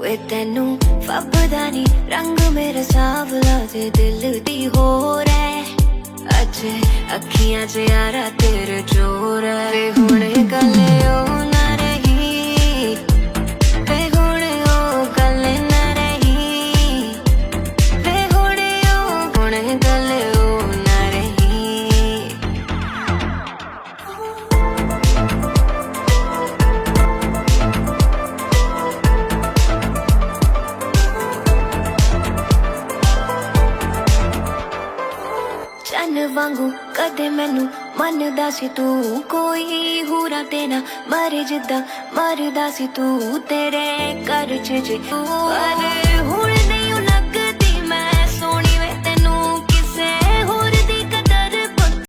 वे तेनू फबदा नी रंग मेरा सावला ते दिल दी होर है अज अखियां च यारा तेरे जोर है वे हुण गल ओ ना रही वे हुण ओ गल ना रही वे हुण गल ओ ना रही चन वांगू कदे मैनू मनदा सी तू कोई हूरा तेना मर जिद्दां मरदा सी तू तेरे घर च जे पर हुण